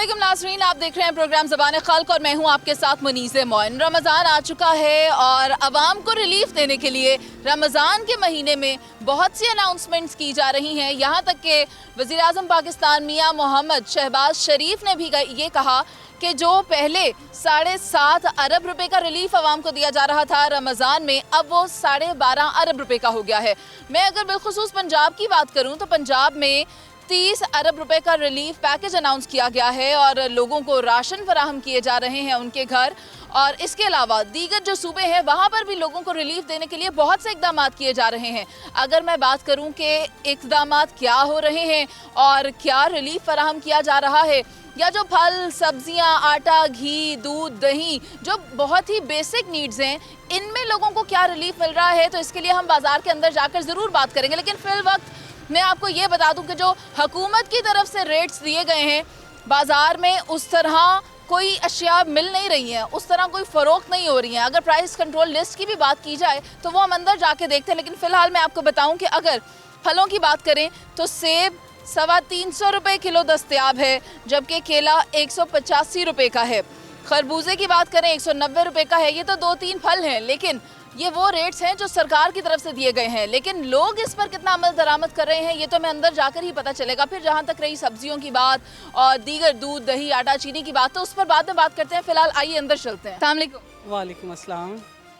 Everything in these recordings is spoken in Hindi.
अस्सलामुअलैकुम नाज़रीन, आप देख रहे हैं प्रोग्राम ज़बान खल्क और मैं हूं आपके साथ मुनीज़ मोइन। रमज़ान आ चुका है और आवाम को रिलीफ देने के लिए रमज़ान के महीने में बहुत सी अनाउंसमेंट्स की जा रही हैं। यहाँ तक कि वज़ीर आज़म पाकिस्तान मियाँ मोहम्मद शहबाज शरीफ ने भी ये कहा कि जो पहले 7.5 अरब रुपए का रिलीफ आवाम को दिया जा रहा था रमज़ान में, अब वो 12.5 अरब रुपए का हो गया है। मैं अगर बिलखुसूस पंजाब की बात करूँ तो पंजाब में 30 अरब रुपए का रिलीफ पैकेज अनाउंस किया गया है और लोगों को राशन फराहम किए जा रहे हैं उनके घर। और इसके अलावा दीगर जो सूबे हैं वहाँ पर भी लोगों को रिलीफ देने के लिए बहुत से इकदाम किए जा रहे हैं। अगर मैं बात करूँ कि इकदाम क्या हो रहे हैं और क्या रिलीफ फराहम किया जा रहा है, या जो फल सब्जियां, आटा, घी, दूध, दही, जो बहुत ही बेसिक नीड्स हैं, इनमें लोगों को क्या रिलीफ मिल रहा है, तो इसके लिए हम बाज़ार के अंदर जाकर ज़रूर बात करेंगे। लेकिन फिल वक्त मैं आपको ये बता दूं कि जो हुकूमत की तरफ से रेट्स दिए गए हैं बाज़ार में, उस तरह कोई अशिया मिल नहीं रही हैं, उस तरह कोई फ़रोख्त नहीं हो रही हैं। अगर प्राइस कंट्रोल लिस्ट की भी बात की जाए तो वो हम अंदर जाके देखते हैं। लेकिन फ़िलहाल मैं आपको बताऊं कि अगर फलों की बात करें तो सेब 350 रुपये किलो दस्तयाब है, जबकि केला 185 रुपये का है। खरबूजे की बात करें 190 रुपये का है। ये तो 2-3 फल हैं, लेकिन ये वो रेट्स हैं जो सरकार की तरफ से दिए गए हैं। लेकिन लोग इस पर कितना अमल दरामद कर रहे हैं ये तो मैं अंदर जाकर ही पता चलेगा। फिर जहाँ तक रही सब्जियों की बात और दीगर दूध, दही, आटा, चीनी की बात, तो उस पर बाद में बात करते हैं। फिलहाल आइए अंदर चलते हैं। अस्सलाम वालेकुम। वालेकुम अस्सलाम।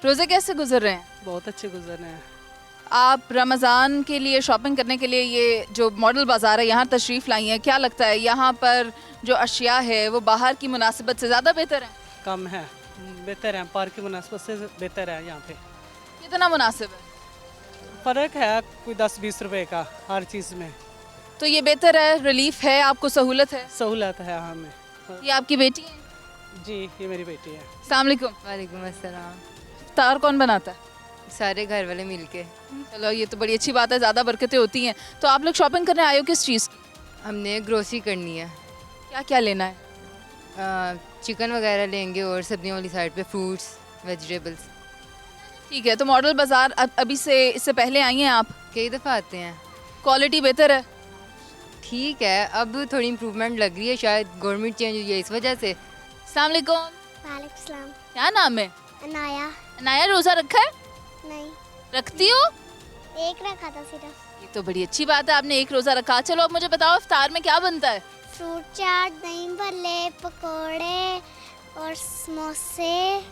रोज़े कैसे गुजर रहे हैं? बहुत अच्छे गुजर रहे हैं। आप रमज़ान के लिए शॉपिंग करने के लिए ये जो मॉडल बाज़ार है यहाँ तशरीफ़ लाई हैं, क्या लगता है यहाँ पर जो अशिया है वो बाहर की मुनासिबत से ज़्यादा बेहतर है? कम है, बेहतर है, पार्क की मुनासिबत से बेहतर है। यहाँ पे कितना मुनासिब है? फ़र्क है कोई 10-20 रुपए का हर चीज़ में। तो ये बेहतर है, रिलीफ है, आपको सहूलत है? सहूलत है हमें। ये आपकी बेटी है? जी, ये मेरी बेटी है। अस्सलाम वालेकुम। वालेकुम अस्सलाम। इफ्तार कौन बनाता है? सारे घर वाले मिलके। चलो ये तो बड़ी अच्छी बात है, ज़्यादा बरकतें होती हैं। तो आप लोग शॉपिंग करने आए हो किस चीज़ की? हमने ग्रोसरी करनी है, क्या क्या लेना है? चिकन वगैरह लेंगे और सब्जियों वाली साइड पे फ्रूट्स, वेजिटेबल्स। ठीक है, तो मॉडल बाज़ार अभी से इससे पहले आई हैं आप? कई दफ़ा आते हैं। क्वालिटी बेहतर है? ठीक है, अब थोड़ी इम्प्रूवमेंट लग रही है, शायद गवर्नमेंट चेंज हुई है इस वजह से। अस्सलाम वालेकुम। वालेकुम सलाम। क्या नाम है? अनाया। अनाया, रोज़ा रखा है? नहीं, रखती हो? एक रखा था सिर्फ। ये तो बड़ी अच्छी बात है, आपने एक रोज़ा रखा। चलो अब मुझे बताओ इफ्तार में क्या बनता है? फ्रूट चाट, दही भल्ले, पकोड़े और समोसे।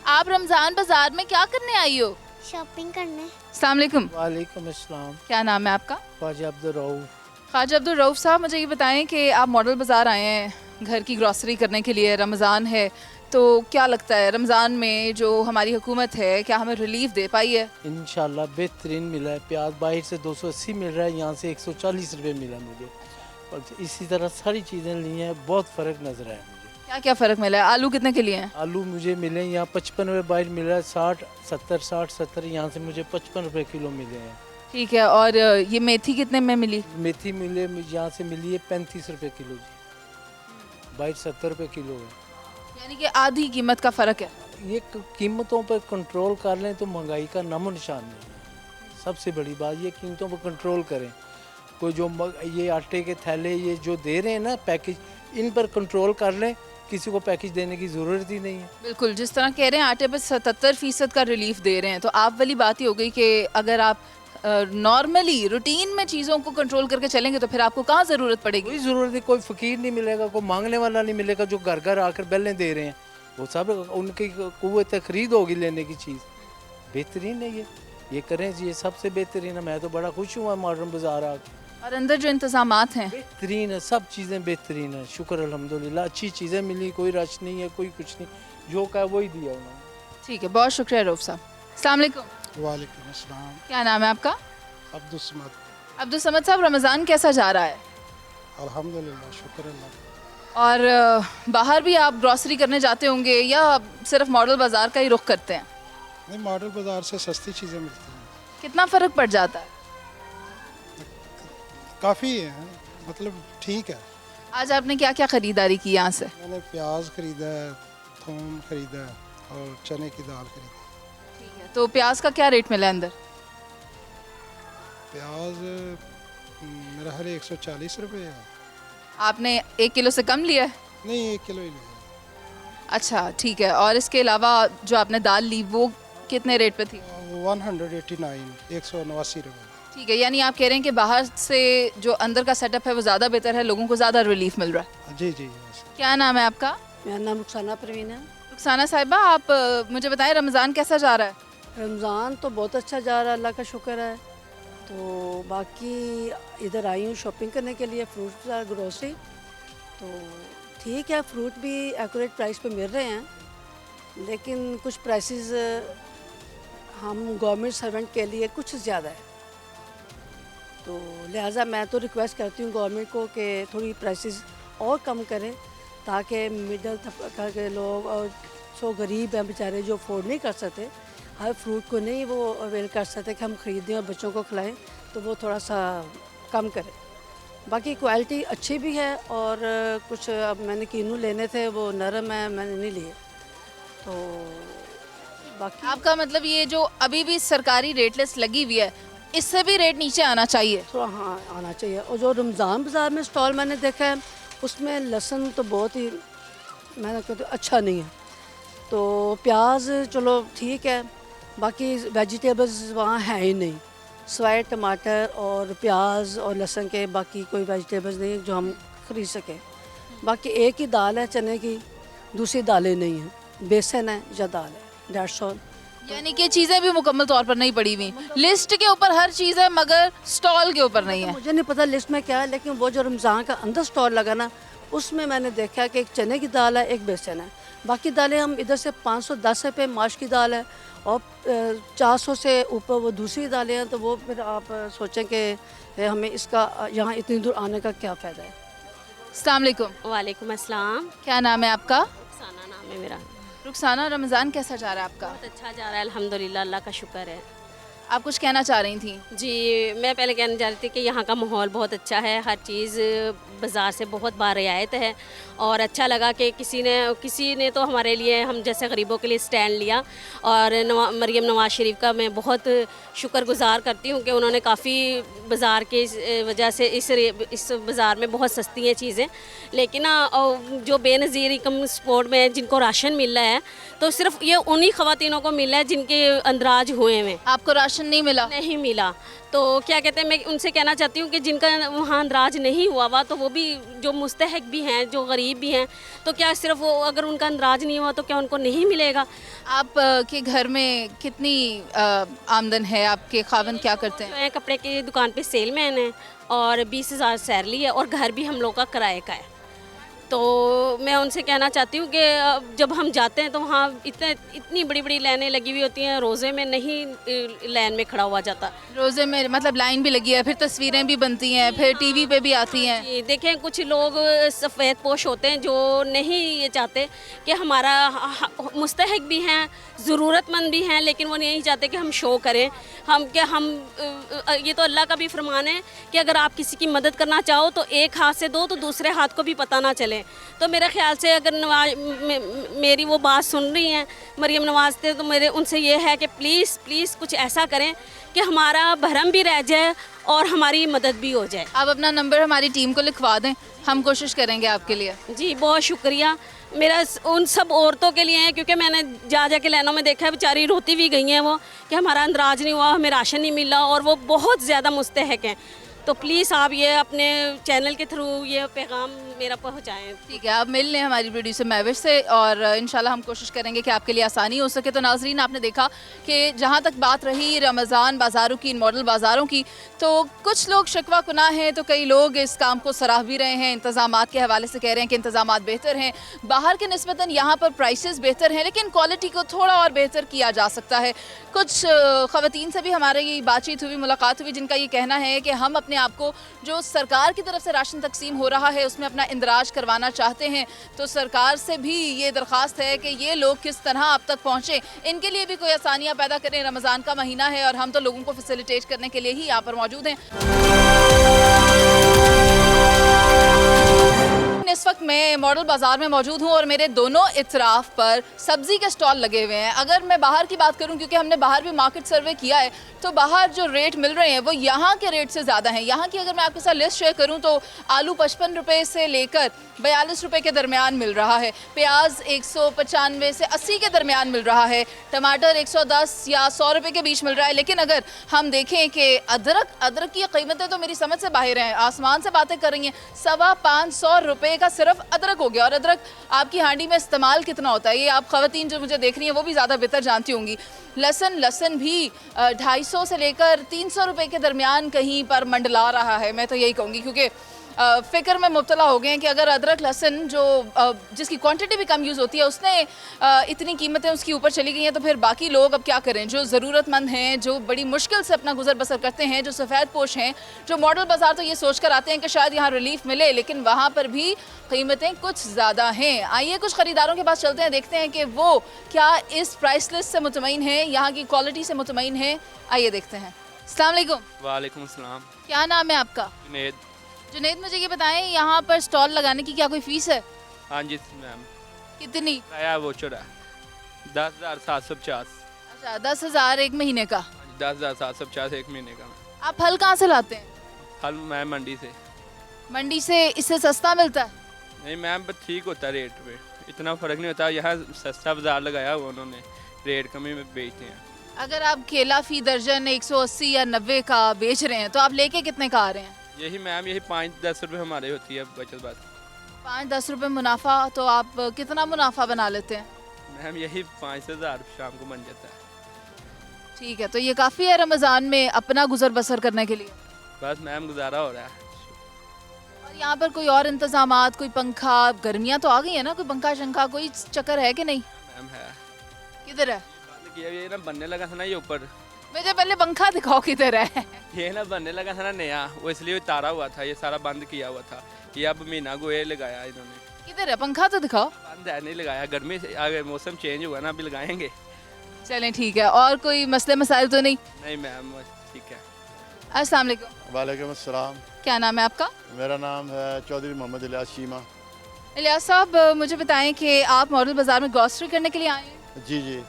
आप रमज़ान बाज़ार में क्या करने आई हो? शॉपिंग करने। अस्सलाम वालेकुम। वालेकुम अस्सलाम। क्या नाम है आपका? ख्वाजा अब्दुल रऊफ। ख्वाजा अब्दुल रऊफ साहब, मुझे ये बताएं कि आप मॉडल बाज़ार आए हैं घर की ग्रॉसरी करने के लिए, रमज़ान है, तो क्या लगता है रमज़ान में जो हमारी हुकूमत है क्या हमें रिलीफ दे पाई है? इंशाल्लाह बेहतरीन मिला है। प्याज बाहर से 280 मिल रहा है, यहाँ से 140 रुपये मिला मुझे। और इसी तरह सारी चीज़ें ली हैं, बहुत फ़र्क नज़र आया मुझे। क्या क्या फ़र्क मिला है? आलू कितने के लिए हैं? आलू मुझे मिले यहाँ 55 रुपये बाहर मिल रहा है, 60-70 यहाँ से मुझे 55 रुपये किलो मिले हैं। ठीक है, और ये मेथी कितने में मिली? मेथी मिले मुझे यहाँ से मिली है 35 रुपये किलो जी, बाहर 70 रुपये किलो है। यानी कि आधी कीमत का फ़र्क है। ये कीमतों पर कंट्रोल कर लें तो महंगाई का नामो निशान नहीं है। सबसे बड़ी बात ये कीमतों पर कंट्रोल करें। कोई जो ये आटे के थैले ये जो दे रहे हैं ना पैकेज, इन पर कंट्रोल कर लें, किसी को पैकेज देने की ज़रूरत ही नहीं है। बिल्कुल, जिस तरह कह रहे हैं आटे पर 77% का रिलीफ दे रहे हैं, तो आप वाली बात ही हो गई कि अगर आप नॉर्मली रूटीन में चीज़ों को कंट्रोल करके चलेंगे तो फिर आपको कहाँ ज़रूरत पड़ेगी? कोई ज़रूरत नहीं, कोई फ़कीर नहीं मिलेगा, कोई मांगने वाला नहीं मिलेगा जो घर घर आकर बेलें दे रहे हैं। वो सब उनकी कुव्वत खरीद होगी लेने की चीज़। बेहतरीन है ये करें जी, ये सबसे बेहतरीन है। मैं तो बड़ा खुश हुआ मॉडर्न बाज़ार आकर। और अंदर जो इंतज़ामात हैं बेहतरीन है, सब चीज़ें बेहतरीन है, शुक्र अल्हम्दुलिल्लाह। अच्छी चीज़ें मिली, कोई रश नहीं है, कोई कुछ नहीं, जो कहा वही दिया उन्होंने। ठीक है, बहुत शुक्रिया रऊफ साहब। अस्सलाम वालेकुम। वालेकुम अस्सलाम। क्या नाम है आपका? अब्दुल समद। अब्दुल समद साहब, रमज़ान कैसा जा रहा है? अल्हम्दुलिल्लाह, शुक्र अल्लाह। और बाहर भी आप ग्रॉसरी करने जाते होंगे या सिर्फ मॉडल बाज़ार का ही रुख करते हैं? नहीं, मॉडल बाज़ार से सस्ती चीज़ें मिलती हैं। कितना फ़र्क पड़ जाता है? काफ़ी है, मतलब ठीक है। आज आपने क्या क्या ख़रीदारी की यहाँ से? मैंने प्याज ख़रीदा है, थूम ख़रीदा है और चने की दाल ख़रीदी। ठीक है, तो प्याज का क्या रेट मिला अंदर? प्याज मेरा ख्याल 140 रुपये है। आपने 1 किलो से कम लिया है? नहीं 1 किलो ही लिया। अच्छा ठीक है, और इसके अलावा जो आपने दाल ली वो कितने रेट पे थी? 189 189 रुपये। ठीक है, यानी आप कह रहे हैं कि बाहर से जो अंदर का सेटअप है वो ज़्यादा बेहतर है, लोगों को ज़्यादा रिलीफ मिल रहा है। जी जी बस। क्या नाम है आपका? मेरा नाम रुखसाना परवीन है। रुखसाना साहिबा, आप मुझे बताएं रमज़ान कैसा जा रहा है? रमज़ान तो बहुत अच्छा जा रहा है, अल्लाह का शुक्र है। तो बाकी इधर आई हूँ शॉपिंग करने के लिए, फ्रूट ग्रोसरी। तो ठीक है, फ्रूट भी एक्यूरेट प्राइस पे मिल रहे हैं, लेकिन कुछ प्राइसेस हम गवर्नमेंट सर्वेंट के लिए कुछ ज़्यादा है। तो लिहाजा मैं तो रिक्वेस्ट करती हूँ गवर्नमेंट को कि थोड़ी प्राइसेस और कम करें, ताकि मिडिल तबका के लोग और जो गरीब हैं बेचारे जो अफोर्ड नहीं कर सकते, हर फ्रूट को नहीं वो अवेल कर सकते कि हम ख़रीदें और बच्चों को खिलाएं, तो वो थोड़ा सा कम करें। बाकी क्वालिटी अच्छी भी है, और कुछ अब मैंने कीनू लेने थे वो नरम है, मैंने नहीं लिए। तो बाकी आपका मतलब ये जो अभी भी सरकारी रेट लिस्ट लगी हुई है, इससे भी रेट नीचे आना चाहिए? थोड़ा हाँ आना चाहिए। और जो रमज़ान बाज़ार में स्टॉल मैंने देखा है, उसमें लहसुन तो बहुत ही मैंने कहती अच्छा नहीं है। तो प्याज चलो ठीक है, बाकी वेजिटेबल्स वहाँ है ही नहीं, सिवाय टमाटर और प्याज और लहसुन के बाकी कोई वेजिटेबल्स नहीं है जो हम खरीद सकें। बाकी एक ही दाल है चने की, दूसरी दालें नहीं हैं, बेसन है या दाल है, दैट्स ऑल। यानी कि चीज़ें भी मुकम्मल तौर पर नहीं पड़ी हुई, लिस्ट के ऊपर हर चीज़ है मगर स्टॉल के ऊपर नहीं है। मुझे नहीं पता लिस्ट में क्या है, लेकिन वो जो रमज़ान का अंदर स्टॉल लगा ना, उसमें मैंने देखा कि एक चने की दाल है, एक बेसन है। बाकी दालें हम इधर से 510 रुपये माश की दाल है, और 400 से ऊपर वो दूसरी दालें हैं। तो वो फिर आप सोचें कि हमें इसका यहाँ इतनी दूर आने का क्या फ़ायदा है। अस्सलाम वालेकुम। वालेकुम अस्सलाम। क्या नाम है आपका? रुखसाना नाम है मेरा। रुखसाना, रमज़ान कैसा जा रहा है आपका? बहुत अच्छा जा रहा है अल्हम्दुलिल्लाह, अल्लाह का शुक्र है। आप कुछ कहना चाह रही थी? जी, मैं पहले कहना चाह रही थी कि यहाँ का माहौल बहुत अच्छा है, हर चीज़ बाज़ार से बहुत बारियायत है, और अच्छा लगा कि किसी ने तो हमारे लिए, हम जैसे गरीबों के लिए स्टैंड लिया। और मरीम नवाज़ शरीफ का मैं बहुत शुक्रगुज़ार करती हूँ कि उन्होंने काफ़ी बाज़ार के वजह से इस बाज़ार में बहुत सस्ती हैं चीज़ें, लेकिन जो बेनज़ीर इनकम सपोर्ट में जिनको राशन मिल रहा है, तो सिर्फ ये उन्हीं ख़वातीनों को मिल रहा है जिनके अंदराज हुए हैं। आपको राशन नहीं मिला? नहीं मिला। तो क्या कहते हैं, मैं उनसे कहना चाहती हूँ कि जिनका वहाँ अंदराज नहीं हुआ हुआ, तो वो भी जो मुस्तहक भी हैं, जो गरीब भी हैं, तो क्या सिर्फ वो अगर उनका अंदराज नहीं हुआ तो क्या उनको नहीं मिलेगा? आप के घर में कितनी आमदन है? आपके खावन क्या करते हैं? मैं कपड़े की दुकान पे सेलमैन है, और 20,000 सैलरी है, और घर भी हम लोग का किराए का है। तो मैं उनसे कहना चाहती हूँ कि जब हम जाते हैं तो वहाँ इतनी बड़ी बड़ी लाइनें लगी हुई होती हैं, रोज़े में नहीं लाइन में खड़ा हुआ जाता। रोज़े में मतलब लाइन भी लगी है, फिर तस्वीरें भी बनती हैं, फिर टीवी पे भी आती हैं। जी, देखें कुछ लोग सफ़ेद पोश होते हैं जो नहीं ये चाहते कि हमारा मुस्तहक भी हैं, ज़रूरतमंद भी हैं, लेकिन वो नहीं चाहते कि हम शो करें। हम ये तो अल्लाह का भी फरमान है कि अगर आप किसी की मदद करना चाहो तो एक हाथ से दो, तो दूसरे हाथ को भी पता ना चले। तो मेरे ख्याल से अगर मेरी वो बात सुन रही हैं मरीम नवाज़ से, तो मेरे उनसे ये है कि प्लीज़ कुछ ऐसा करें कि हमारा भरम भी रह जाए और हमारी मदद भी हो जाए। आप अपना नंबर हमारी टीम को लिखवा दें, हम कोशिश करेंगे आपके लिए। जी, बहुत शुक्रिया। मेरा उन सब औरतों के लिए है, क्योंकि मैंने जा के लाइनों में देखा है, बेचारी रोती भी गई हैं वो कि हमारा अंदराज नहीं हुआ, हमें राशन नहीं मिला, और वो बहुत ज़्यादा मुस्तहक हैं। तो प्लीज़ आप ये अपने चैनल के थ्रू ये पैगाम मेरा पहुंचाएं। ठीक है, आप मिल लें हमारी प्रोड्यूसर महविश से, और इंशाल्लाह हम कोशिश करेंगे कि आपके लिए आसानी हो सके। तो नाजरीन, आपने देखा कि जहाँ तक बात रही रमज़ान बाज़ारों की, इन मॉडल बाज़ारों की, तो कुछ लोग शिकवा कुना हैं, तो कई लोग इस काम को सराह भी रहे हैं। इंतज़ामात के हवाले से कह रहे हैं कि इंतज़ामात बेहतर हैं, बाहर के निस्बतन यहाँ पर प्राइसेस बेहतर हैं, लेकिन क्वालिटी को थोड़ा और बेहतर किया जा सकता है। कुछ ख़वातीन से भी हमारी बातचीत हुई, मुलाकात हुई, जिनका ये कहना है कि हम अपने आपको जो सरकार की तरफ से राशन तकसीम हो रहा है उसमें अपना इंदराज करवाना चाहते हैं। तो सरकार से भी ये दरख्वास्त है कि ये लोग किस तरह अब तक पहुँचे, इनके लिए भी कोई आसानियाँ पैदा करें। रमज़ान का महीना है और हम तो लोगों को फैसिलिटेट करने के लिए ही यहाँ पर मौजूद हैं। इस वक्त मैं मैं मॉडल बाज़ार में मौजूद हूँ और मेरे दोनों इतराफ़ पर सब्ज़ी के स्टॉल लगे हुए हैं। अगर मैं बाहर की बात करूँ, क्योंकि हमने बाहर भी मार्केट सर्वे किया है, तो बाहर जो रेट मिल रहे हैं वो यहाँ के रेट से ज़्यादा हैं। यहाँ की अगर मैं आपके साथ लिस्ट शेयर करूँ तो आलू 55 रुपये से लेकर 42 रुपये के दरमियान मिल रहा है, प्याज 195 से 80 के दरमियान मिल रहा है, टमाटर 110 या 100 रुपये के बीच मिल रहा है। लेकिन अगर हम देखें कि अदरक की कीमतें तो मेरी समझ से बाहर हैं, आसमान से बातें कर रही हैं। 525 रुपये का सिर्फ अदरक हो गया। और अदरक आपकी हांडी में इस्तेमाल कितना होता है ये आप ख़वातीन जो मुझे देख रही हैं वो भी ज़्यादा बेहतर जानती होंगी। लहसुन भी 250 से लेकर 300 रुपये के दरमियान कहीं पर मंडला रहा है। मैं तो यही कहूँगी, क्योंकि फ़िक्र में मुब्तला हो गए हैं कि अगर अदरक लहसुन जो जिसकी क्वांटिटी भी कम यूज़ होती है उसने इतनी कीमतें उसकी ऊपर चली गई हैं, तो फिर बाकी लोग अब क्या करें? जो ज़रूरतमंद हैं, जो बड़ी मुश्किल से अपना गुजर बसर करते हैं, जो सफ़ेद पोश हैं, जो मॉडल बाज़ार तो ये सोच कर आते हैं कि शायद यहाँ रिलीफ मिले, लेकिन वहाँ पर भी कीमतें कुछ ज़्यादा हैं। आइए कुछ ख़रीदारों के पास चलते हैं, देखते हैं कि वो क्या इस प्राइस लिस्ट से मुतमईन हैं, यहाँ की क्वालिटी से मुतमईन हैं। आइए देखते हैं। अस्सलाम वालेकुम। वालेकुम अस्सलाम। क्या नाम है आपका? जुनैद, मुझे ये बताएं, यहाँ पर स्टॉल लगाने की क्या कोई फ़ीस है? हाँ जी मैम। कितनी? किराया वोचर है 10,750। अच्छा, 10,000 एक महीने का? 10,750 एक महीने का। आप फल कहाँ से लाते हैं? फल मैं मंडी से। मंडी से इससे सस्ता मिलता है? नहीं मैम, बस ठीक होता है रेट पे, इतना फ़र्क नहीं होता। यहाँ सस्ता बाज़ार लगाया हुआ उन्होंने, रेट कमी में बेचते हैं। अगर आप केला फ़ी दर्जन 180 या 90 का बेच रहे हैं तो आप लेके कितने का आ रहे हैं? यही मैम, यही 5-10 रुपये हमारे होती है बचत बात। 5-10 रुपये मुनाफा, तो आप कितना मुनाफा बना लेते हैं? मैम यही 5 से 1000 शाम को बन जाता है। ठीक है, तो ये काफ़ी है रमज़ान में अपना गुजर बसर करने के लिए? बस मैम गुजारा हो रहा है। और यहाँ पर कोई और इंतजामात, कोई पंखा? गर्मियाँ तो आ गई है ना, कोई पंखा शंखा कोई चक्कर है कि नहीं? मैम है। किधर है? ये ना बनने लगा था ना ये ऊपर। मुझे पहले पंखा दिखाओ किधर है। ये ना बनने लगा था ना नया, वो इसलिए उतारा हुआ था, ये सारा बंद किया हुआ था। ये अब महीना गोए लगाया इन्होंने। किधर है पंखा, तो दिखाओ। बंद है, नहीं लगाया, गर्मी से आगे मौसम चेंज हुआ ना, अभी लगाएंगे। चलें ठीक है। और कोई मसले मसाइल तो नहीं? नहीं मैम, ठीक है। अस्सलाम वालेकुम। वालेकुम अस्सलाम। क्या नाम है आपका? मेरा नाम है चौधरी मोहम्मद इलियास शीमा। इलियास साहब, मुझे बताएं कि आप मॉडल बाज़ार में ग्रॉसरी करने के लिए आए हैं? जी जी।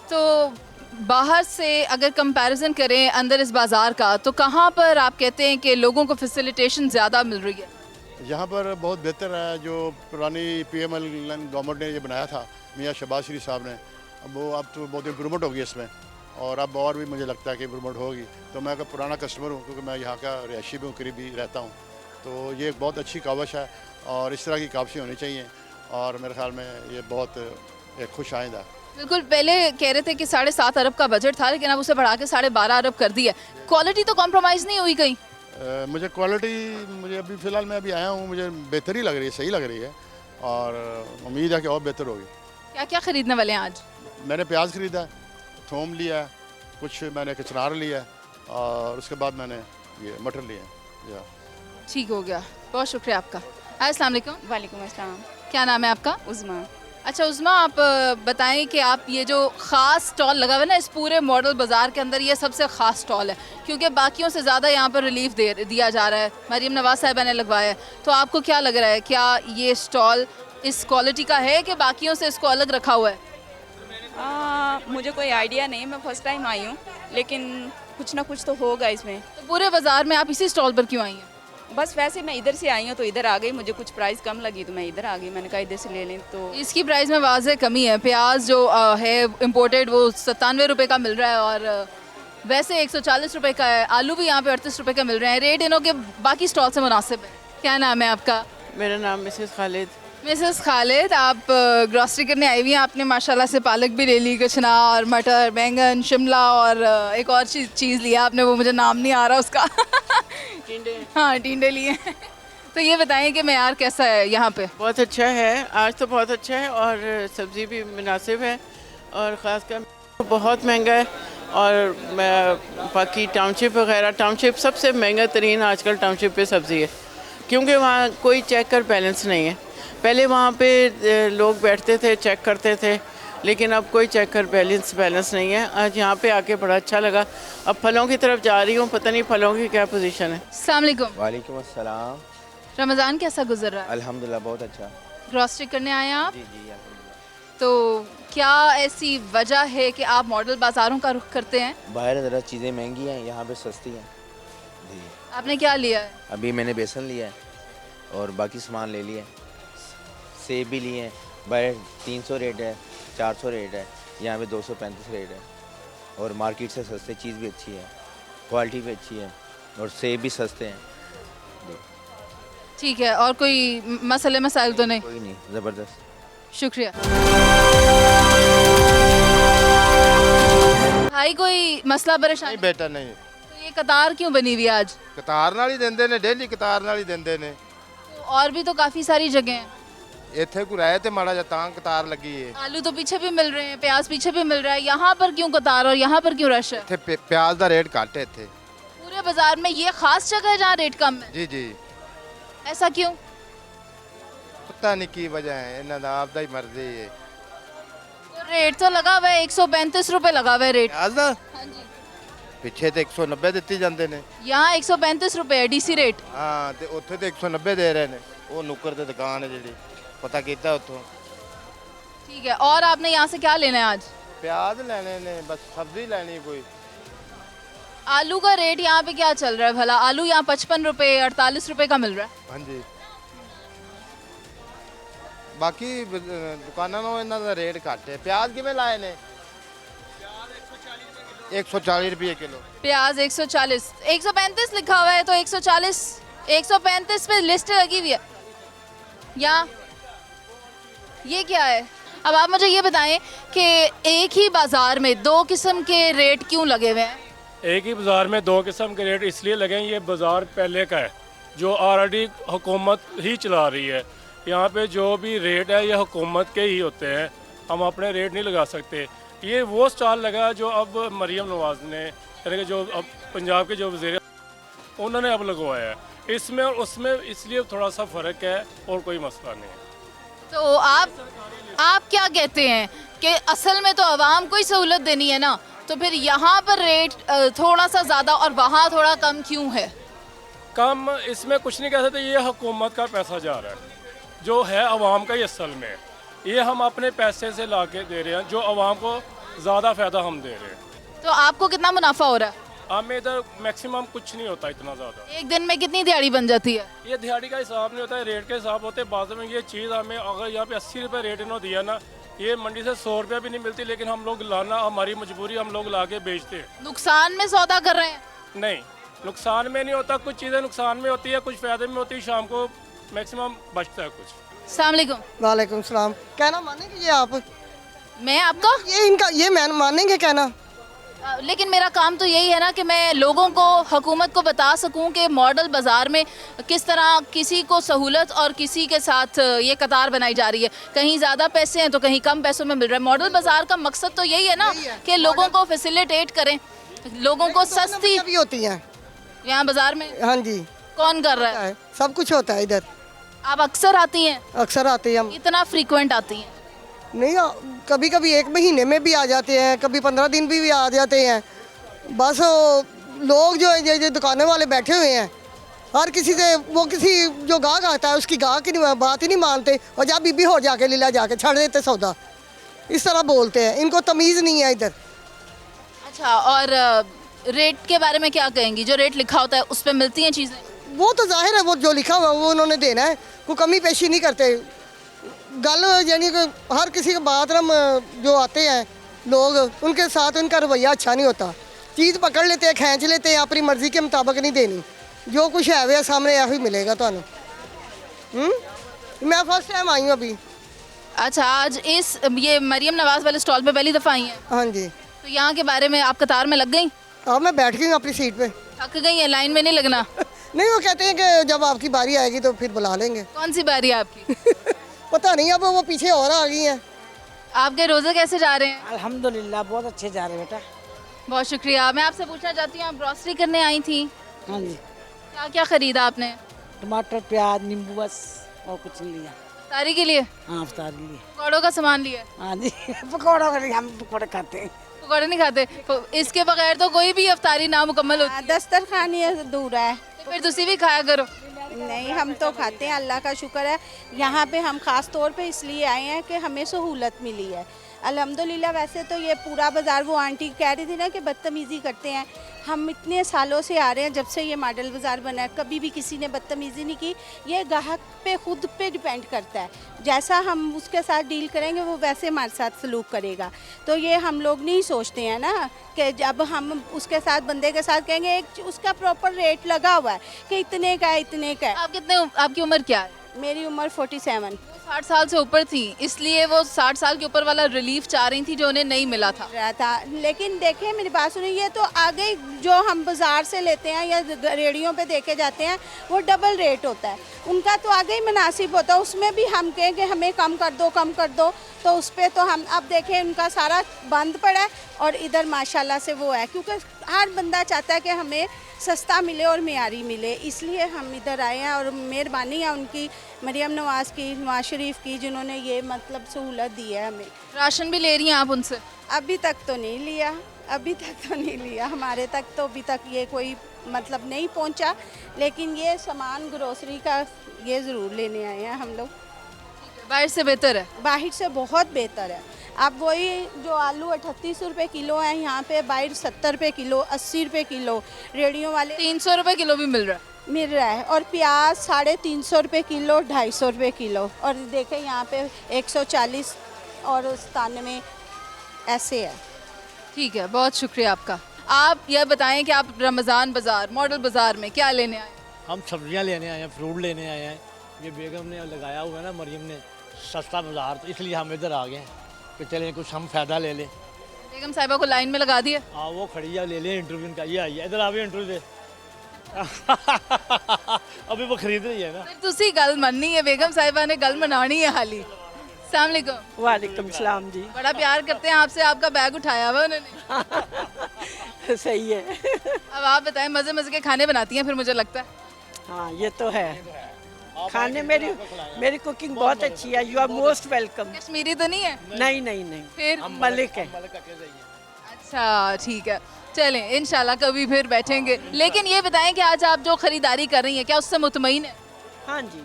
तो बाहर से अगर कंपैरिजन करें अंदर इस बाज़ार का, तो कहाँ पर आप कहते हैं कि लोगों को फैसिलिटेशन ज़्यादा मिल रही है? यहाँ पर बहुत बेहतर है। जो पुरानी PML गवर्नमेंट ने ये बनाया था, मियाँ शहबाज शरीफ साहब ने, अब तो बहुत इम्प्रूवमेंट होगी इसमें, और अब और भी मुझे लगता है कि इम्प्रूवमेंट होगी। तो मैं एक पुराना कस्टमर हूँ, क्योंकि मैं यहाँ का रिहायशी भी हूँ, करीबी रहता हूँ। तो ये एक बहुत अच्छी काविश है और इस तरह की काविशें होनी चाहिए, और मेरे ख्याल में ये बहुत एक खुश आइंदा। बिल्कुल, पहले कह रहे थे कि 7.5 अरब का बजट था, लेकिन अब उसे बढ़ा के 12.5 अरब कर दिया। क्वालिटी तो कॉम्प्रोमाइज़ नहीं हुई कहीं? मुझे क्वालिटी, मुझे अभी फ़िलहाल मैं अभी आया हूँ, मुझे बेहतर ही लग रही है, सही लग रही है, और उम्मीद है कि और बेहतर होगी। क्या क्या ख़रीदने वाले हैं आज? मैंने प्याज ख़रीदा, थोम लिया, कुछ मैंने कचनार लिया, और उसके बाद मैंने ये मटर लिए। ठीक हो गया, बहुत शुक्रिया आपका। अस्सलाम वालेकुम। वालेकुम अस्सलाम। क्या नाम है आपका? उज़मा। अच्छा उज़मा, आप बताएं कि आप ये जो ख़ास स्टॉल लगा हुआ है ना इस पूरे मॉडल बाज़ार के अंदर, ये सबसे ख़ास स्टॉल है, क्योंकि बाकियों से ज़्यादा यहाँ पर रिलीफ दिया जा रहा है। मरीम नवाज़ साहिबा ने लगवाया है, तो आपको क्या लग रहा है, क्या ये स्टॉल इस क्वालिटी का है कि बाकियों से इसको अलग रखा हुआ है? मुझे कोई आइडिया नहीं, मैं फ़र्स्ट टाइम आई हूँ, लेकिन कुछ ना कुछ तो होगा इसमें। तो पूरे बाज़ार में आप इसी स्टॉल पर क्यों आई हैं? बस वैसे मैं इधर से आई हूँ तो इधर आ गई, मुझे कुछ प्राइस कम लगी तो मैं इधर आ गई, मैंने कहा इधर से ले लें। तो इसकी प्राइस में वाज़े कमी है। प्याज जो है इम्पोर्टेड वो 97 रुपये का मिल रहा है, और वैसे 140 रुपये का है। आलू भी यहाँ पे 38 रुपये का मिल रहे हैं। रेट इनों के बाकी स्टॉल से मुनासिब है। क्या नाम है आपका? मेरा नाम मिसेस खालिद। मिसेस खालिद, आप ग्रॉसरी करने आई हुई हैं, आपने माशाल्लाह से पालक भी ले ली, कचनार, मटर, बैंगन, शिमला, और एक और चीज़ लिया आपने, वो मुझे नाम नहीं आ रहा उसका। टिंडे। हाँ, टिंडे लिए। तो ये बताएं कि मेयार कैसा है यहाँ पे? बहुत अच्छा है, आज तो बहुत अच्छा है, और सब्ज़ी भी मुनासिब है, और ख़ासकर बहुत महंगा है। और बाकी टाउनशिप वगैरह, टाउनशिप सबसे महंगा तरीन आजकल टाउनशिप पे सब्ज़ी है, क्योंकि वहाँ कोई चेक कर बैलेंस नहीं है। पहले वहाँ पे लोग बैठते थे, चेक करते थे, लेकिन अब कोई चेक कर बैलेंस नहीं है। आज यहाँ पे आके बड़ा अच्छा लगा। अब फलों की तरफ जा रही हूँ, पता नहीं फलों की क्या पोजीशन है। अस्सलाम वालेकुम। वालेकुम अस्सलाम। रमज़ान कैसा गुजर रहा है? अल्हम्दुलिल्लाह बहुत अच्छा। ग्रॉसरी करने आए हैं आप? जी जी अल्हम्दुलिल्लाह। तो क्या ऐसी वजह है कि आप मॉडल बाज़ारों का रुख करते हैं? बाहर ज़रा चीज़ें महंगी हैं, यहाँ पे सस्ती हैं। जी आपने क्या लिया है? अभी मैंने बेसन लिया है और बाकी सामान ले लिया है। सेब भी लिए हैं, बाहर 300 रेट है, 400 रेट है, यहाँ पे 235 रेट है। और मार्केट से सस्ते, चीज़ भी अच्छी है, क्वालिटी भी अच्छी है और सेब भी सस्ते हैं। जी ठीक है, और कोई मसले मसाइल तो नहीं? कोई नहीं, ज़बरदस्त। शुक्रिया। भाई कोई मसला परेशानी? बेटा नहीं, तो ये कतार क्यों बनी हुई है आज? कतार नाल ही देंदे ने, डेली कतार नाल ही देंदे ने। तो और भी तो काफ़ी सारी जगह हैं। इत्थे कोई रहे ते माड़ा जा तां कतार लगी है। आलू तो पीछे भी मिल रहे हैं, प्याज पीछे भी मिल रहा है, यहाँ पर क्यों कतार और यहाँ पर क्यों रश है? इत्थे प्याज दा रेट घट है इत्थे। पूरे बाजार में ये खास जगह है जहाँ रेट कम है? जी जी। ऐसा क्यों? पता नहीं की वजह है, इन्हां दा आपदा ही मर्जी है। तो रेट तो लगा हुआ है, 135 रुपए लगा हुआ है रेट। प्याज दा हाँ जी। पिछे ते 190 ਦਿੱਤੀ ਜਾਂਦੇ ਨੇ। यहाँ 135 रुपए है डीसी रेट। हाँ ते ਉੱਥੇ ਤੇ 190 ਦੇ ਰਹੇ ਨੇ। ਉਹ ਨੁੱਕਰ ਤੇ ਦੁਕਾਨ ਹੈ ਜਿਹੜੀ, पता ਕੀਤਾ ਉੱਥੋਂ। ठीक है, और आपने यहाँ से क्या लेना है आज? प्याज लेने ने, बस सब्जी लेनी कोई। आलू का रेट यहाँ पे क्या चल रहा है भला? आलू यहाँ 55 रुपए 48 रुपए का मिल रहा है। हाँ जी। बाकी दुकानों ਨੂੰ ਇਹਨਾਂ ਦਾ ਰੇਟ ਘੱਟ ਹੈ। प्याज ਕਿਵੇਂ ਲਾਏ ਨੇ? 140 रुपये किलो। प्याज 140, 135 लिखा हुआ है तो 140, 135 पे लिस्ट लगी हुई है। यहाँ ये क्या है? अब आप मुझे ये बताएं कि एक ही बाजार में दो किस्म के रेट क्यों लगे हुए हैं? एक ही बाज़ार में दो किस्म के रेट इसलिए लगे हैं, ये बाज़ार पहले का है जो ऑलरेडी हुकूमत ही चला रही है। यहाँ पे जो भी रेट है ये हुकूमत के ही होते हैं, हम अपने रेट नहीं लगा सकते। ये वो स्टॉल लगा जो अब मरीम नवाज़ ने, यानी कि जो अब पंजाब के जो वज़ीर उन्होंने अब लगवाया है। इसमें और उसमें इसलिए थोड़ा सा फ़र्क है और कोई मसला नहीं है। तो आप क्या कहते हैं कि असल में तो आवाम को ही सहूलत देनी है ना, तो फिर यहाँ पर रेट थोड़ा सा ज़्यादा और वहाँ थोड़ा कम क्यों है? कम इसमें कुछ नहीं कह सकते, ये हुकूमत का पैसा जा रहा है जो है आवाम का ही असल में। ये हम अपने पैसे से ला के दे रहे हैं, जो आवाम को ज़्यादा फ़ायदा हम दे रहे हैं। तो आपको कितना मुनाफा हो रहा है? हमें इधर मैक्सिमम कुछ नहीं होता इतना ज़्यादा। एक दिन में कितनी दिहाड़ी बन जाती है? ये दिहाड़ी का हिसाब नहीं होता है, रेट के हिसाब होते हैं। बाद में ये चीज़ हमें अगर यहाँ पे 80 रुपये रेट इन्होंने दिया ना, ये मंडी से 100 रुपये भी नहीं मिलती, लेकिन हम लोग लाना हमारी मजबूरी, हम लोग ला के बेचते हैं। नुकसान में सौदा कर रहे हैं? नहीं, नुकसान में नहीं होता, कुछ चीज़ें नुकसान में होती है, कुछ फ़ायदे में होती है, शाम को मैक्सिमम बचता है कुछ। अस्सलाम वालेकुम। वालेकुम सलाम। कहना मानेंगे ये आप? मैं आपका? ये इनका ये मैं मानेंगे कहना? लेकिन मेरा काम तो यही है ना कि मैं लोगों को, हुकूमत को बता सकूं कि मॉडल बाज़ार में किस तरह किसी को सहूलत और किसी के साथ ये कतार बनाई जा रही है। कहीं ज़्यादा पैसे हैं तो कहीं कम पैसों में मिल रहा है। मॉडल बाज़ार का मकसद तो यही है ना कि लोगों को फैसिलिटेट करें, लोगों को सस्ती भी होती हैं यहाँ बाज़ार में। हाँ जी। कौन कर रहा है? सब कुछ होता है इधर। आप अक्सर आती हैं? अक्सर आते हैं हम। इतना फ्रीक्वेंट आती हैं? नहीं, कभी कभी एक महीने में भी आ जाते हैं, कभी 15 दिन भी आ जाते हैं। बस लोग जो ये दुकानें वाले बैठे हुए हैं, हर किसी से वो किसी जो गाहक आता है उसकी गाहक की बात ही नहीं मानते, और जा बीबी हो जाके लीला जाके छड़ देते सौदा, इस तरह बोलते हैं। इनको तमीज़ नहीं है इधर। अच्छा, और रेट के बारे में क्या कहेंगी? जो रेट लिखा होता है उस पर मिलती हैं चीज़ें? वो तो जाहिर है, वो जो लिखा हुआ है वो उन्होंने देना है, कोई कमी पेशी नहीं करते। गल यानी कि हर किसी के बात हम जो आते हैं लोग, उनके साथ उनका रवैया अच्छा नहीं होता। चीज़ पकड़ लेते हैं, खींच लेते हैं, अपनी मर्ज़ी के मुताबिक नहीं देनी। जो कुछ है वे सामने यही मिलेगा तो। मैं फर्स्ट टाइम आई हूँ अभी। अच्छा, आज इस ये मरीम नवाज़ वाले स्टॉल पे पहली दफ़ा आई हैं? हाँ जी। तो यहाँ के बारे में आप कतार में लग गई? हाँ, मैं बैठ गई हूँ अपनी सीट पे। थक गई है? लाइन में नहीं लगना? नहीं, वो कहते हैं कि जब आपकी बारी आएगी तो फिर बुला लेंगे। कौन सी बारी है आपकी? पता नहीं, अब वो पीछे और आ गई हैं। आपके रोज़े कैसे जा रहे हैं? अल्हम्दुलिल्लाह बहुत अच्छे जा रहे हैं बेटा। बहुत शुक्रिया। मैं आपसे पूछना चाहती हूँ, आप ग्रॉसरी करने आई थी? हाँ जी। क्या क्या ख़रीदा आपने? टमाटर, प्याज, नींबू, बस और कुछ नहीं लिया। इफ्तारी के लिए? हाँ, इफ्तारी के लिए। पकौड़ों का सामान लिया? हाँ जी। पकौड़ों का नहीं, हम पकौड़े खाते हैं। पकौड़े नहीं खाते? तो इसके बगैर तो कोई भी इफ्तारी नामुकम्मल होती है। दस्तरखानी दूर है तो फिर तुसी भी खाया करो। नहीं, हम तो खाते हैं, अल्लाह का शुक्र है। यहाँ पे हम ख़ास तौर पे इसलिए आए हैं कि हमें सहूलत मिली है अल्हम्दुलिल्लाह। वैसे तो ये पूरा बाज़ार, वो आंटी कह रही थी ना कि बदतमीज़ी करते हैं, हम इतने सालों से आ रहे हैं जब से ये मॉडल बाज़ार बना है, कभी भी किसी ने बदतमीज़ी नहीं की। ये ग्राहक पे खुद पे डिपेंड करता है, जैसा हम उसके साथ डील करेंगे वो वैसे हमारे साथ सलूक करेगा। तो ये हम लोग नहीं सोचते हैं ना कि जब हम उसके साथ बंदे के साथ कहेंगे एक उसका प्रॉपर रेट लगा हुआ है कि इतने का है, इतने का है। आप कितने, आपकी उम्र क्या है? मेरी उम्र 47। 60 साल से ऊपर थी, इसलिए वो 60 साल के ऊपर वाला रिलीफ चाह रही थी जो उन्हें नहीं मिला था। लेकिन देखें मेरी बात सुनिए, ये तो आगे जो हम बाज़ार से लेते हैं या रेडियो पे देखे जाते हैं वो डबल रेट होता है, उनका तो आगे ही मुनासिब होता है। उसमें भी हम कहें कि हमें कम कर दो, कम कर दो, तो उस पर तो हम अब देखें उनका सारा बंद पड़ा है और इधर माशाल्लाह से वो है, क्योंकि हर बंदा चाहता है कि हमें सस्ता मिले और मियारी मिले, इसलिए हम इधर आए हैं। और मेहरबानी है उनकी, मरियम नवाज़ की, नवाज शरीफ की, जिन्होंने ये मतलब सहूलत दी है हमें। राशन भी ले रही हैं आप उनसे? अभी तक तो नहीं लिया, अभी तक तो नहीं लिया, हमारे तक तो अभी तक ये कोई मतलब नहीं पहुंचा, लेकिन ये सामान ग्रोसरी का ये ज़रूर लेने आए हैं हम लोग। बाहर से बेहतर है? बाहर से बहुत बेहतर है। अब वही जो आलू 38 रुपये किलो है, यहाँ पे बाहर 70 रुपये किलो, 80 रुपये किलो, रेडियो वाले 300 रुपये किलो भी मिल रहा है। और प्याज 350 रुपये किलो, 250 रुपये किलो, और देखें यहाँ पे 140 और 97 ऐसे है। ठीक है, बहुत शुक्रिया आपका। आप यह बताएं कि आप रमज़ान बाज़ार, मॉडल बाज़ार में क्या लेने आए? हम सब्जियां लेने आए हैं, फ्रूट लेने आए हैं। ये बेगम ने लगाया हुआ है ना, मरियम ने, सस्ता बाज़ार, तो इसलिए हम इधर आ गए हैं कि चलें कुछ हम फ़ायदा ले लें। बेगम साहिबा को लाइन में लगा दिया? हाँ, वो खड़ी है, ले लें इंटरव्यू का। ये आई है, इधर आ गए इंटरव्यू दे। अभी वो खरीद रही है ना। तुसी गल मननी है, बेगम साहिबा ने गल मनानी है हाली। अस्सलाम वालेकुम। वालेकुम सलाम जी। बड़ा प्यार करते हैं आपसे, आपका बैग उठाया हुआ उन्होंने। सही है। अब आप बताएं, मज़े मज़े के खाने बनाती हैं फिर, मुझे लगता है। हाँ, ये तो है। खाने मेरी कुकिंग बहुत अच्छी है। You are most welcome. Kashmiri तो नहीं है? नहीं नहीं नहीं, फिर मलिक है। अच्छा ठीक है, चलें इंशाल्लाह कभी फिर बैठेंगे। लेकिन ये बताएं कि आज आप जो खरीदारी कर रही हैं क्या उससे मुतमईन है? हाँ जी,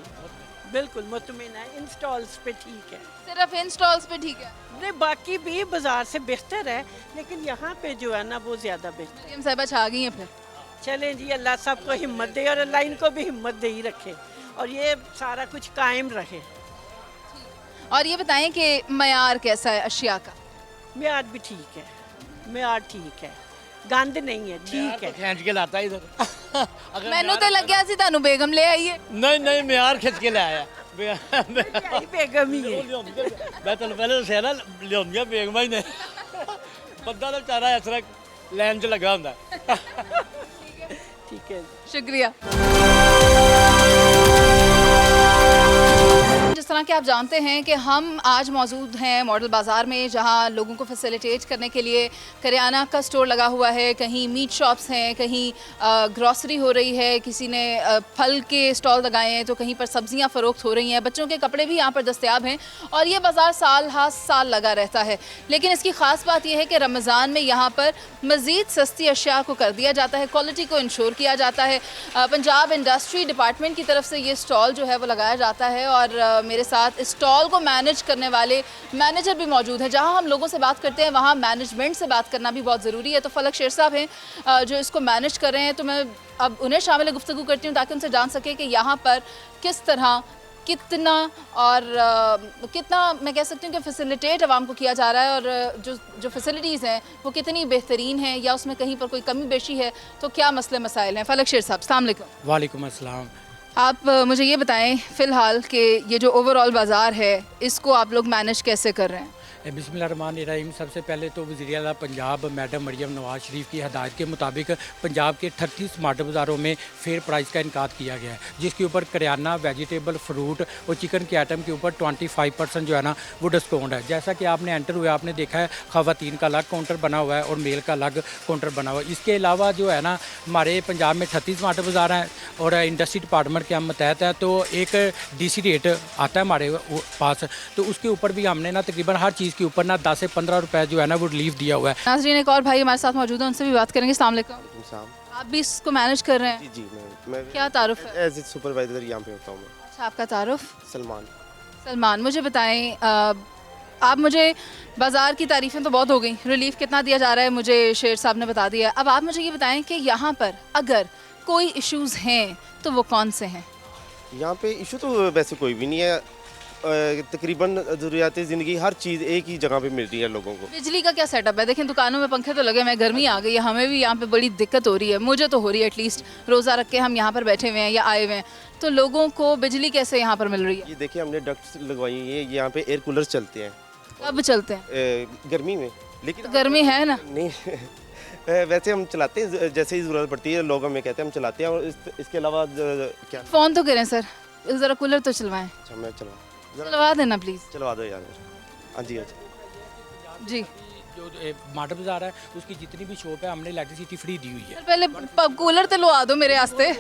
बिल्कुल मुतमईन है। इंस्टॉल्स पे ठीक है। सिर्फ इंस्टॉल्स पे ठीक है? नहीं, बाकी भी बाजार से बेहतर है, लेकिन यहाँ पे जो है ना वो ज़्यादा बेहतर है। मरियम साहिबा छा गई हैं फिर। चलें जी, अल्लाह सबको हिम्मत दे और अल्लाह इनको भी हिम्मत दे ही रखे और ये सारा कुछ कायम रहे। और ये बताएं कि मयार कैसा है अशिया का? मयार भी ठीक है, मयार ठीक है, गंद नहीं है, ठीक है। खींच के लाता इधर। मैनू तो लग गया सी तानू बेगम ले आई है। नहीं नहीं, मयार खींच के लाया। बेगम ही है। मैं तो पहले दसिया ना, लिया बेगम ही ने। बंदा तो बेचारा इस तरह लाइन च लगा होंदा। ठीक है, शुक्रिया। जिस तरह के आप जानते हैं कि हम आज मौजूद हैं मॉडल बाज़ार में, जहां लोगों को फैसिलिटेट करने के लिए करियाना का स्टोर लगा हुआ है, कहीं मीट शॉप्स हैं, कहीं ग्रॉसरी हो रही है, किसी ने फल के स्टॉल लगाए हैं, तो कहीं पर सब्जियां फ़रोख्त हो रही हैं, बच्चों के कपड़े भी यहाँ पर दस्तयाब हैं। और ये बाज़ार साल हर साल लगा रहता है। लेकिन इसकी ख़ास बात यह है कि रमज़ान में यहाँ पर मज़ीद सस्ती अशिया को कर दिया जाता है, क्वालिटी को इंश्योर किया जाता है। पंजाब इंडस्ट्री डिपार्टमेंट की तरफ से ये स्टॉल जो है वो लगाया जाता है और मेरे साथ स्टॉल को मैनेज करने वाले मैनेजर भी मौजूद हैं। जहां हम लोगों से बात करते हैं वहां मैनेजमेंट से बात करना भी बहुत ज़रूरी है। तो फलक शेर साहब हैं जो इसको मैनेज कर रहे हैं, तो मैं अब उन्हें शामिल गुफ्तगू करती हूँ ताकि उनसे जान सके कि यहाँ पर किस तरह कितना और कितना मैं कह सकती हूँ कि फैसिलिटेट आवाम को किया जा रहा है और जो फैसिलिटीज़ हैं वो कितनी बेहतरीन हैं या उसमें कहीं पर कोई कमी बेशी है, तो क्या मसले मसाइल हैं। फलक शेर साहब अस्सलाम वालेकुम। वालेकुम अस्सलाम। आप मुझे ये बताएं फ़िलहाल कि ये जो ओवरऑल बाज़ार है इसको आप लोग मैनेज कैसे कर रहे हैं? बिस्मिल्लाहिर्रहमानिर्रहीम। सबसे पहले तो वज़ीर आला पंजाब मैडम मरियम नवाज़ शरीफ की हदायत के मुताबिक पंजाब के 38 मॉडल बाज़ारों में फेयर प्राइस का इनकाद किया गया है, जिसके ऊपर करियाना, वेजिटेबल, फ्रूट और चिकन के आइटम के ऊपर 25% जो है ना वो डिस्काउंट है। जैसा कि आपने एंटर हुआ आपने देखा है ख़वातीन का अलग काउंटर बना हुआ है और मेल का अलग काउंटर बना हुआ है। इसके अलावा जो है ना हमारे पंजाब में 38 मॉडल बाज़ार हैं और इंडस्ट्री डिपार्टमेंट के हम मतहत हैं, तो एक DC रेट आता है हमारे पास, तो उसके ऊपर भी हमने ना तकरीबन हर चीज़ के ऊपर ना 10 से 15 रुपए जो है ना वो रिलीफ दिया हुआ है। नाज़रीन, एक और भाई हमारे साथ मौजूद है, उनसे भी बात करेंगे। अस्सलाम वालेकुम। आप भी इसको मैनेज कर रहे हैं? जी मैं क्या तारुफ है? एज ए सुपरवाइज़र यहाँ पे होता हूँ मैं। अच्छा, आपका तारुफ? सलमान। सलमान, मुझे बताएं, आप मुझे बाज़ार की तारीफ़ें तो बहुत हो गई, रिलीफ कितना दिया जा रहा है मुझे शेर साहब ने बता दिया। अब आप मुझे ये बताएं कि यहाँ पर अगर कोई इश्यूज़ हैं तो वो कौन से हैं? यहाँ पे इशू तो वैसे कोई भी नहीं है, तकरीबन ज़रूरियात ज़िंदगी हर चीज़ एक ही जगह पे मिल रही है लोगों को। बिजली का क्या सेटअप है? देखें दुकानों में पंखे तो लगे हुए हैं, गर्मी आ गई है, हमें भी यहाँ पे बड़ी दिक्कत हो रही है, मुझे तो हो रही है, एटलीस्ट रोज़ा रख के हम यहाँ पर बैठे हुए हैं या आए हुए हैं, तो लोगों को बिजली कैसे यहाँ पर मिल रही है? ये देखिए हमने डक्ट्स लगवाई है, यहाँ पे एयर कूलर चलते हैं। कब चलते हैं? गर्मी में। लेकिन तो गर्मी है ना? नहीं वैसे हम चलाते हैं जैसे ही ज़रूरत पड़ती है, लोग हमें कहते हैं हम चलाते हैं। और इसके अलावा क्या फ़ोन तो करें सर, ज़रा कूलर तो चलवाएं। अच्छा मैं चलवा देना प्लीज़। चलवा दो यार। हाँ जी जी। जो मार्ट बाजार है उसकी जितनी भी शॉप है हमने इलेक्ट्रिसिटी फ्री दी हुई है। पहले कूलर तो लवा दो मेरे वास्ते।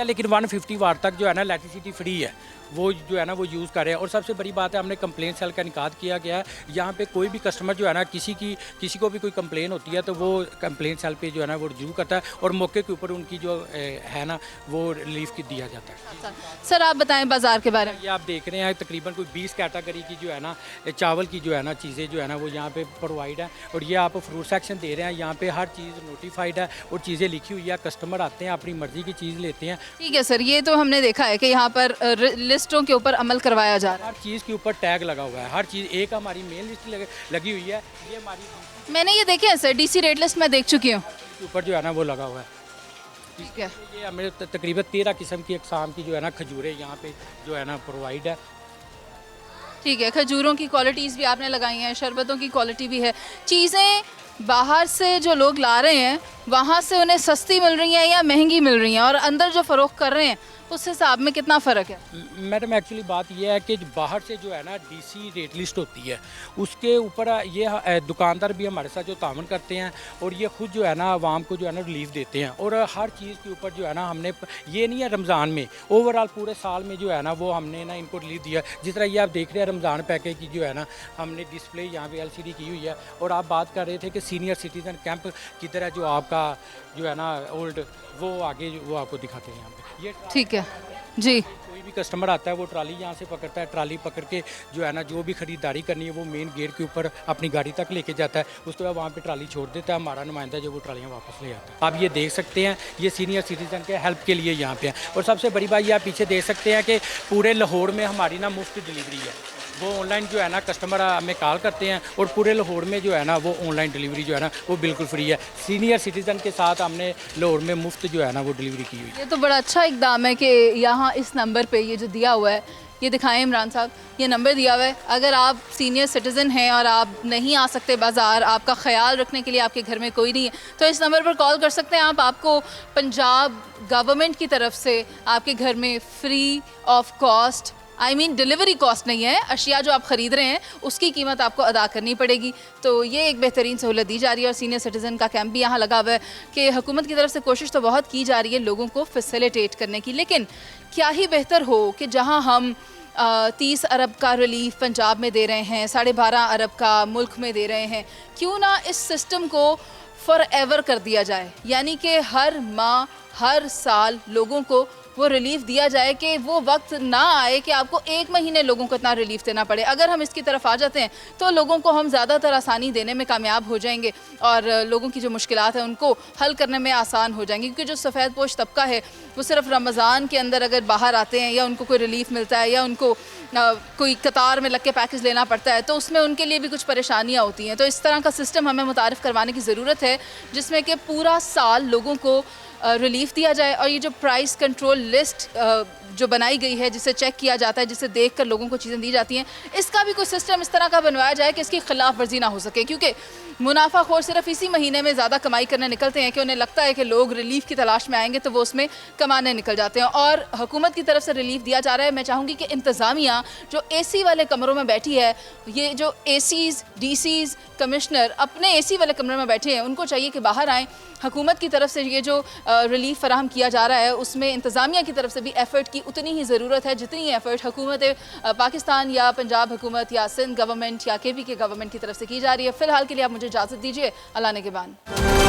लेकिन 150 वाट तक जो है ना इलेक्ट्रिसिटी फ्री है, वो जो है ना वो यूज़ कर रहे हैं। और सबसे बड़ी बात है हमने कंप्लेंट सेल का इनकाद किया गया है। यहाँ पे कोई भी कस्टमर जो है ना किसी को भी कोई कंप्लेन होती है तो वो कंप्लेंट सेल पे जो है ना वो रजू करता है और मौके के ऊपर उनकी जो है ना वो रिलीफ की दिया जाता है। सर आप बताएं बाज़ार के बारे में। ये आप देख रहे हैं तकरीबन कोई 20 कैटेगरी की जो है ना चावल की जो है ना चीज़ें जो है ना वो यहाँ पे प्रोवाइड है। और ये आप फ्रूट सेक्शन दे रहे हैं, यहाँ पे हर चीज़ नोटिफाइड है और चीज़ें लिखी हुई है। कस्टमर आते हैं अपनी मर्ज़ी की चीज़ लेते हैं। ठीक है सर, ये तो हमने देखा है कि यहाँ पर लिस्टों के ऊपर अमल करवाया जा रहा है। हर चीज़ के ऊपर टैग लगा हुआ है, हर चीज़ एक हमारी मेन लिस्ट लगी हुई है। ये हमारी मैंने ये देखे हैं सर, डीसी रेट लिस्ट मैं देख चुकी हूँ, ऊपर जो है ना वो लगा हुआ है। ठीक है। ये हमें तकरीबन 13 किस्म की अक़साम की जो है ना खजूरें यहाँ पे जो है ना प्रोवाइड है। ठीक है, खजूरों की क्वालिटीज़ भी आपने लगाई हैं, शरबतों की क्वालिटी भी है। चीज़ें बाहर से जो लोग ला रहे हैं वहाँ से उन्हें सस्ती मिल रही हैं या महंगी मिल रही हैं, और अंदर जो फ़रोख्त कर रहे हैं उस हिसाब में कितना फ़र्क है? मैडम एक्चुअली बात यह है कि बाहर से जो है ना डीसी रेट लिस्ट होती है उसके ऊपर ये दुकानदार भी हमारे साथ जो तावन करते हैं और ये ख़ुद जो है ना आवाम को जो है ना रिलीफ देते हैं। और हर चीज़ के ऊपर जो है ना हमने ये नहीं है रमज़ान में, ओवरऑल पूरे साल में जो है ना वो हमने ना इनको रिलीफ दिया। जिस तरह ये आप देख रहे हैं रमज़ान पैकेज की जो है ना हमने डिस्प्ले यहाँ पे LCD की हुई है। और आप बात कर रहे थे कि सीनियर सिटीज़न कैंप किधर है, जो आपका जो है ना ओल्ड वो आगे वो आपको दिखाते हैं यहाँ पे। ये ठीक है जी। कोई भी कस्टमर आता है वो ट्राली यहाँ से पकड़ता है, ट्राली पकड़ के जो है ना जो भी ख़रीदारी करनी है वो मेन गेट के ऊपर अपनी गाड़ी तक लेके जाता है। उसके बाद वहाँ पे ट्राली छोड़ देता है, हमारा नुमाइंदा जो वो ट्रालियाँ वापस ले आता है। आप ये देख सकते हैं ये सीनियर सिटीज़न के हेल्प के लिए यहाँ पे है। और सबसे बड़ी बात ये आप पीछे देख सकते हैं कि पूरे लाहौर में हमारी ना मुफ्त डिलीवरी है। वो ऑनलाइन जो है ना कस्टमर हमें कॉल करते हैं और पूरे लाहौर में जो है ना वो ऑनलाइन डिलीवरी जो है ना वो बिल्कुल फ्री है। सीनियर सिटीज़न के साथ हमने लाहौर में मुफ्त जो है ना वो डिलीवरी की हुई है। ये तो बड़ा अच्छा इकदाम है कि यहाँ इस नंबर पे ये जो दिया हुआ है, ये दिखाएं इमरान साहब, ये नंबर दिया हुआ है। अगर आप सीनियर सिटीज़न हैं और आप नहीं आ सकते बाज़ार, आपका ख्याल रखने के लिए आपके घर में कोई नहीं है, तो इस नंबर पर कॉल कर सकते हैं आप। आपको पंजाब गवर्नमेंट की तरफ से आपके घर में free of cost, delivery cost नहीं है, अशिया जो आप ख़रीद रहे हैं उसकी कीमत आपको अदा करनी पड़ेगी। तो ये एक बेहतरीन सहूलत दी जा रही है। और सीनियर सिटीज़न का कैंप भी यहाँ लगा हुआ है कि हुकूमत की तरफ से कोशिश तो बहुत की जा रही है लोगों को फैसिलिटेट करने की, लेकिन क्या ही बेहतर हो कि जहाँ हम 30 अरब का रिलीफ पंजाब में दे रहे हैं, 12.5 अरब का मुल्क में दे रहे हैं, क्यों ना इस सिस्टम को फॉर एवर कर दिया जाए, यानी कि हर माह हर साल लोगों को वो रिलीफ दिया जाए कि वो वक्त ना आए कि आपको 1 महीने लोगों को इतना रिलीफ देना पड़े। अगर हम इसकी तरफ आ जाते हैं तो लोगों को हम ज़्यादातर आसानी देने में कामयाब हो जाएंगे और लोगों की जो मुश्किलात हैं उनको हल करने में आसान हो जाएंगी। क्योंकि जो सफ़ेद पोश तबका है वो सिर्फ रमज़ान के अंदर अगर बाहर आते हैं या उनको कोई रिलीफ मिलता है या उनको कोई कतार में लग के पैकेज लेना पड़ता है तो उसमें उनके लिए भी कुछ परेशानियाँ होती हैं। तो इस तरह का सिस्टम हमें मुतारिफ़ करवाने की ज़रूरत है जिसमें कि पूरा साल लोगों को रिलीफ दिया जाए। और ये जो प्राइस कंट्रोल लिस्ट जो बनाई गई है, जिसे चेक किया जाता है, जिसे देखकर लोगों को चीज़ें दी जाती हैं, इसका भी कोई सिस्टम इस तरह का बनवाया जाए कि इसकी खिलाफ वर्जी ना हो सके। क्योंकि मुनाफाखोर सिर्फ इसी महीने में ज़्यादा कमाई करने निकलते हैं कि उन्हें लगता है कि लोग रिलीफ की तलाश में आएंगे तो वो उसमें कमाने निकल जाते हैं। और हुकूमत की तरफ से रिलीफ दिया जा रहा है। मैं चाहूँगी कि इंतज़ामिया जो AC वाले कमरों में बैठी है, ये जो ACs, DCs, कमिश्नर अपने AC वाले कमरे में बैठे हैं, उनको चाहिए कि बाहर आएँ। हुकूमत की तरफ से ये जो रिलीफ फराहम किया जा रहा है उसमें इंतज़ामिया की तरफ से भी एफ़र्ट की उतनी ही ज़रूरत है जितनी एफ़र्ट हुकूमत पाकिस्तान या पंजाब हुकूमत या सिंध गवर्नमेंट या KPK गवर्नमेंट की तरफ से की जा रही है। फ़िलहाल के लिए आप मुझे इजाज़त दीजिए। अल्लाह ने के बाद।